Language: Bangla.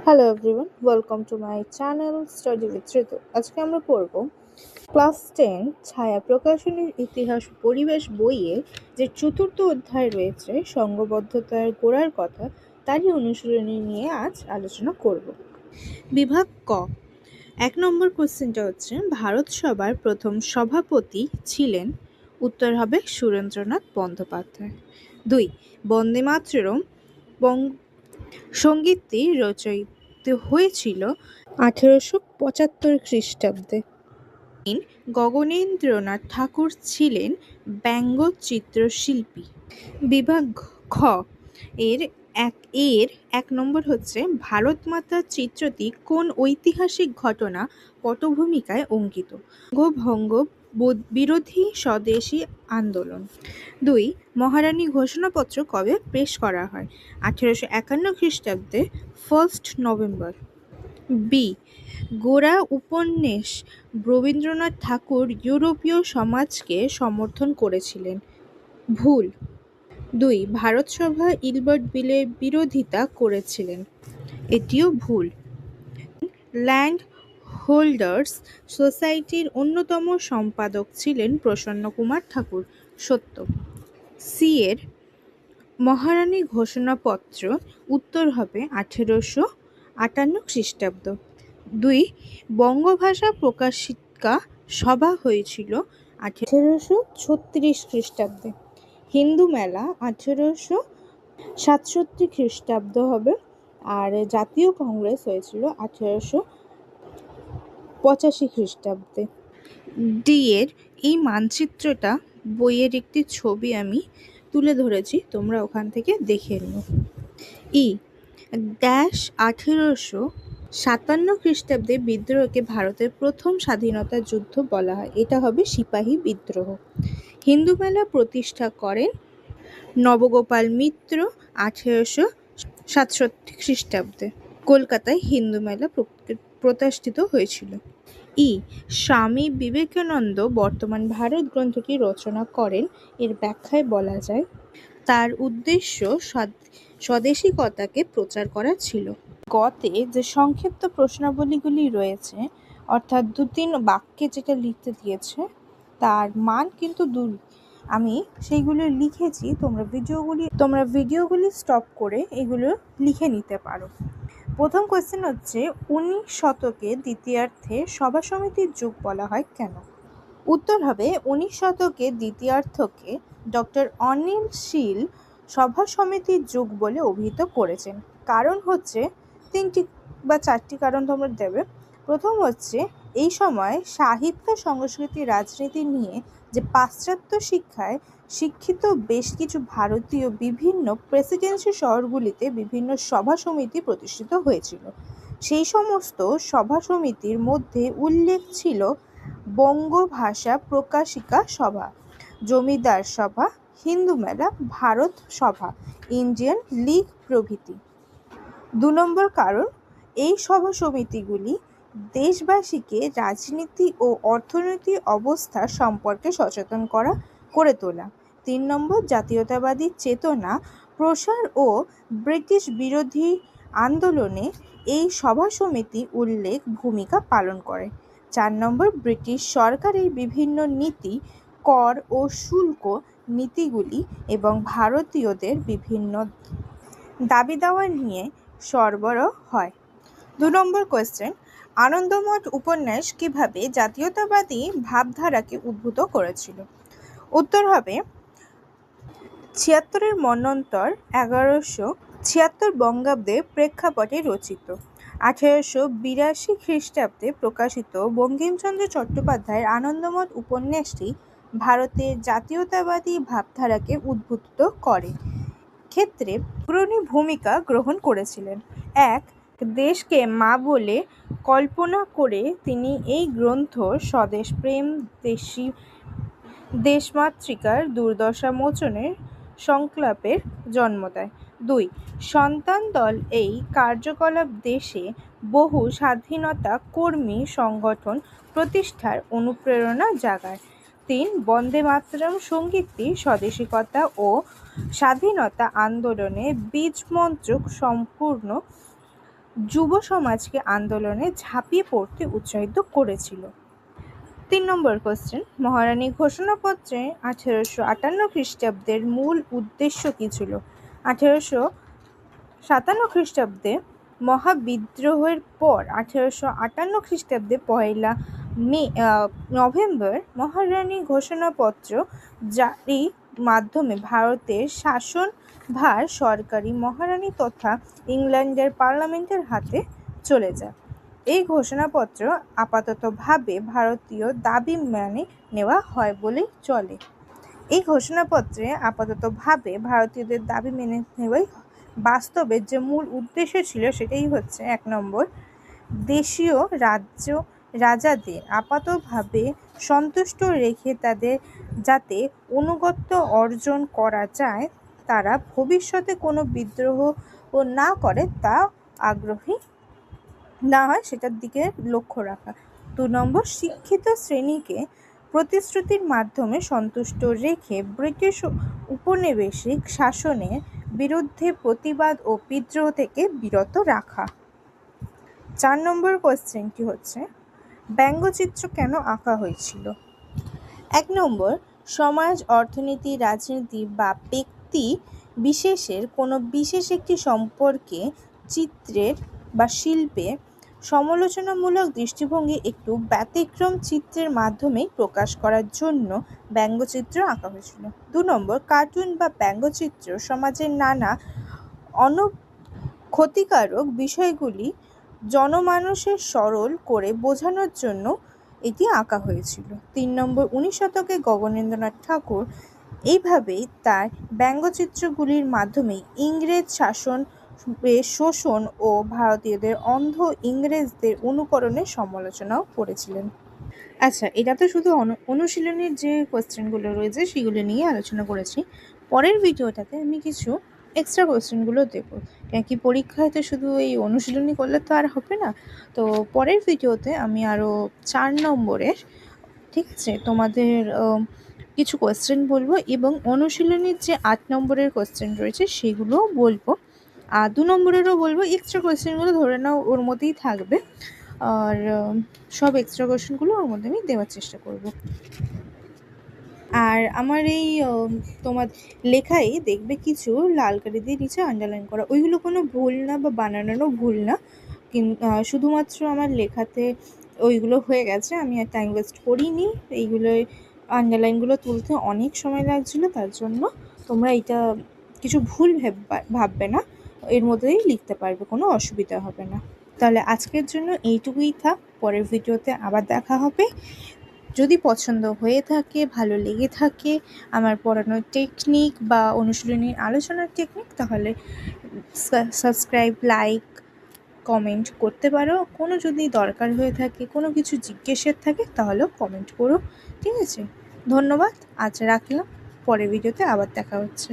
Hello everyone, welcome to my channel study with Ritu. আজকে আমরা পড়ব ক্লাস 10 ছায়া প্রকাশনীর ইতিহাস ও পরিবেশ বইয়ে যে চতুর্থ অধ্যায় রয়েছে সংঘবদ্ধতার গোড়ার কথা, তারই অনুশীলনী নিয়ে আজ আলোচনা করব। বিভাগ ক, 1 নম্বর কোশ্চেনটা হচ্ছে ভারত সভার প্রথম সভাপতি ছিলেন। উত্তর হবে সুরেন্দ্রনাথ বন্দ্যোপাধ্যায়। 2, বন্দে মাতরম সঙ্গীতটি রচিত হয়েছিল 1875 খ্রিস্টাব্দে। 3, গগনেন্দ্রনাথ ঠাকুর ছিলেন ব্যঙ্গচিত্রশিল্পী। বিভাগ খ এর 1 হচ্ছে ভারত মাতার চিত্রটি কোন ঐতিহাসিক ঘটনা পটভূমিকায় অঙ্কিত? বঙ্গভঙ্গ বিরোধী স্বদেশী আন্দোলন। 2, মহারানী ঘোষণাপত্র কবে পেশ করা হয়? 1851 খ্রিস্টাব্দে 1 নভেম্বর। বি, গোরা উপন্যাস রবীন্দ্রনাথ ঠাকুর ইউরোপীয় সমাজকে সমর্থন করেছিলেন। ভুল। 2, ভারত সভা ইলবার্ট বিলের বিরোধিতা করেছিলেন। এটিও ভুল। ল্যান্ড হোল্ডার্স সোসাইটির অন্যতম সম্পাদক ছিলেন প্রসন্ন কুমার ঠাকুর। সত্য। সি এর মহারানী ঘোষণাপত্র উত্তর হবে 1858 খ্রিস্টাব্দ। 2, বঙ্গভাষা প্রকাশিকা সভা হয়েছিল 1836 খ্রিস্টাব্দে। হিন্দু মেলা 1867 খ্রিস্টাব্দ হবে, আর জাতীয় কংগ্রেস হয়েছিল 1885 খ্রিস্টাব্দে। ডি এর এই মানচিত্রটা বইয়ের একটি ছবি আমি তুলে ধরেছি, তোমরা ওখান থেকে দেখে নিও। ই, 1857 খ্রিস্টাব্দে বিদ্রোহকে ভারতের প্রথম স্বাধীনতা যুদ্ধ বলা হয়। এটা হবে সিপাহী বিদ্রোহ। হিন্দু মেলা প্রতিষ্ঠা করেন নবগোপাল মিত্র 1867 খ্রিস্টাব্দে। কলকাতায় হিন্দু মেলা প্রতিষ্ঠিত হয়েছিল। ই, স্বামী বিবেকানন্দ বর্তমান ভারত গ্রন্থটি রচনা করেন। এর ব্যাখ্যায় বলা যায় তার উদ্দেশ্য স্বদেশিকতাকে প্রচার করা ছিল। গতে যে সংক্ষিপ্ত প্রশ্নাবলীগুলি রয়েছে, অর্থাৎ 2-3 বাক্যে যেটা লিখতে দিয়েছে, তার মান কিন্তু আমি সেইগুলো লিখেছি। তোমরা ভিডিওগুলি স্টপ করে এগুলো লিখে নিতে পারো। প্রথম কোয়েশ্চেন হচ্ছে 19 শতকের দ্বিতীয়ার্ধে সভা সমিতির যুগ বলা হয় কেন? উত্তর হবে 19 শতকের দ্বিতীয়ার্ধকে ডক্টর অনিল শীল সভা সমিতির যুগ বলে অভিহিত করেছেন। কারণ হচ্ছে 3টি বা 4টি কারণ তোমরা দেবে। প্রথম হচ্ছে এই সময় সাহিত্য, সংস্কৃতি, রাজনীতি নিয়ে যে পাশ্চাত্য শিক্ষায় শিক্ষিত বেশ কিছু ভারতীয় বিভিন্ন প্রেসিডেন্সি শহরগুলিতে বিভিন্ন সভা সমিতি প্রতিষ্ঠিত হয়েছিল। সেই সমস্ত সভা সমিতির মধ্যে উল্লেখ ছিল বঙ্গভাষা প্রকাশিকা সভা, জমিদার সভা, হিন্দু মেলা, ভারত সভা, ইন্ডিয়ান লীগ প্রভৃতি। 2 নম্বর কারণ, এই সভা সমিতিগুলি দেশবাসীকে রাজনীতি ও অর্থনৈতিক অবস্থা সম্পর্কে সচেতন করে তোলা। 3 নম্বর, জাতীয়তাবাদী চেতনা প্রসার ও ব্রিটিশ বিরোধী আন্দোলনে এই সভা সমিতি উল্লেখ ভূমিকা পালন করে। 4 নম্বর, ব্রিটিশ সরকারের বিভিন্ন নীতি, কর ও শুল্ক নীতিগুলি এবং ভারতীয়দের বিভিন্ন দাবি দাওয়া নিয়ে সরবরাহ হয়। 2 নম্বর কোয়েশ্চেন, আনন্দমঠ উপন্যাস কিভাবে জাতীয়তাবাদী ভাবধারাকে উদ্ভূত করেছিল? উত্তর হবে 76 মন্বন্তর 1176 বঙ্গাব্দে প্রেক্ষাপটে রচিত। 1882 খ্রিস্টাব্দে প্রকাশিত বঙ্কিমচন্দ্র চট্টোপাধ্যায়ের আনন্দমঠ উপন্যাসটি ভারতের জাতীয়তাবাদী ভাবধারাকে উদ্বুদ্ধ করে ক্ষেত্রে অগ্রণী ভূমিকা গ্রহণ করেছিলেন। 1, দেশকে মা বলে কল্পনা করে তিনি এই গ্রন্থ স্বদেশপ্রেম, দেশমাতৃকার দুর্দশা মোচনের সংকল্পের জন্ম দেয়। 2, সন্তান দল এই কার্যকলাপ দেশে বহু স্বাধীনতা কর্মী সংগঠন প্রতিষ্ঠার অনুপ্রেরণা জাগায়। 3, বন্দে মাতরম সঙ্গীতটি স্বদেশিকতা ও স্বাধীনতা আন্দোলনে বীজমন্ত্র যুব সমাজকে আন্দোলনে ঝাঁপিয়ে পড়তে উৎসাহিত করেছিল? 3 নম্বর কোশ্চেন, মহারানী ঘোষণাপত্রে 1858 খ্রিস্টাব্দের মূল উদ্দেশ্য কী ছিল? 1857 খ্রিস্টাব্দে মহাবিদ্রোহের পর 1858 খ্রিস্টাব্দে পয়লা নভেম্বর মহারানী ঘোষণাপত্র জারির মাধ্যমে ভারতের শাসনভার সরকারি মহারানী তথা ইংল্যান্ডের পার্লামেন্টের হাতে চলে যায়। এই ঘোষণাপত্র আপাততভাবে ভারতীয় দাবি মেনে নেওয়া হয় বলেই চলে। এই ঘোষণাপত্রে আপাততভাবে ভারতীয়দের দাবি মেনে নেওয়াই বাস্তবে যে মূল উদ্দেশ্য ছিল সেটাই হচ্ছে 1 নম্বর, দেশীয় রাজাদের আপাতভাবে সন্তুষ্ট রেখে তাদের যাতে আনুগত্য অর্জন করা যায়, তারা ভবিষ্যতে কোনো বিদ্রোহ না করে তা আগ্রহী না হয় সেটার দিকে লক্ষ্য রাখা। 2 নম্বর, শিক্ষিত শ্রেণীকে প্রতিশ্রুতির মাধ্যমে সন্তুষ্ট রেখে ব্রিটিশ উপনিবেশিক শাসনের বিরুদ্ধে প্রতিবাদ ও বিদ্রোহ থেকে বিরত রাখা। 4 নম্বর কোশ্চেনটি হচ্ছে, ব্যঙ্গচিত্র কেন আঁকা হয়েছিল? 1 নম্বর, সমাজ, অর্থনীতি, রাজনীতি বা ব্যক্তি বিশেষের কোনো বিশেষ একটি সম্পর্কে চিত্রের বা শিল্পের সমালোচনামূলক দৃষ্টিভঙ্গি একটু ব্যতিক্রম চিত্রের মাধ্যমে প্রকাশ করার জন্য ব্যঙ্গচিত্র আঁকা হয়েছিল। 2 নম্বর, কার্টুন বা ব্যঙ্গচিত্র সমাজের নানা ক্ষতিকারক বিষয়গুলি জনমানুষের সরল করে বোঝানোর জন্য এটি আঁকা হয়েছিল। 3 নম্বর, 19 শতকে গগনেন্দ্রনাথ ঠাকুর এইভাবেই তার ব্যঙ্গচিত্রগুলির মাধ্যমে ইংরেজ শোষণ ও ভারতীয়দের অন্ধ ইংরেজদের অনুকরণের সমালোচনাও করেছিলেন। আচ্ছা, এটা তো শুধু অনুশীলনের যে কোয়েশ্চেনগুলো রয়েছে সেগুলো নিয়ে আলোচনা করেছি। পরের ভিডিওটাতে আমি কিছু এক্সট্রা কোয়েশ্চেনগুলো দেবো, কেন কি পরীক্ষায় তো শুধু এই অনুশীলনী করলে তো আর হবে না। তো পরের ভিডিওতে আমি আরও 4 নম্বরের, ঠিক আছে, তোমাদের কিছু কোয়েশ্চেন বলবো এবং অনুশীলনীর যে 8 নম্বরের কোয়েশ্চেন রয়েছে সেগুলোও বলবো, আর 2 নম্বরেরও বলবো। এক্সট্রা কোয়েশ্চেনগুলো ধরে নাও ওর মধ্যেই থাকবে, আর সব এক্সট্রা কোয়েশ্চেনগুলো ওর মধ্যে আমি দেওয়ার চেষ্টা করব। আর আমার এই তোমার লেখায় দেখবে কিছু লাল কালি দিয়ে নিচে আন্ডারলাইন করা, ওইগুলো কোনো ভুল না বা বানানোরও ভুল না, শুধুমাত্র আমার লেখাতে ওইগুলো হয়ে গেছে, আমি আর টাইম ওয়েস্ট করিনি। এইগুলোয় আন্ডারলাইনগুলো তুলতে অনেক সময় লাগছিলো, তার জন্য তোমরা এটা কিছু ভুল ভাববে না, এর মধ্যেই লিখতে পারবে, কোনো অসুবিধা হবে না। তাহলে আজকের জন্য এইটুকুই থাক, পরের ভিডিওতে আবার দেখা হবে। যদি পছন্দ হয়ে থাকে, ভালো লেগে থাকে আমার পড়ানোর টেকনিক বা অনুশীলনীর আলোচনার টেকনিক, তাহলে সাবস্ক্রাইব, লাইক, কমেন্ট করতে পারো। কোনো যদি দরকার হয়ে থাকে, কোনো কিছু জিজ্ঞেসের থাকে, তাহলেও কমেন্ট করো, ঠিক আছে? ধন্যবাদ, আজ রাখলাম, পরের ভিডিওতে আবার দেখা হচ্ছে।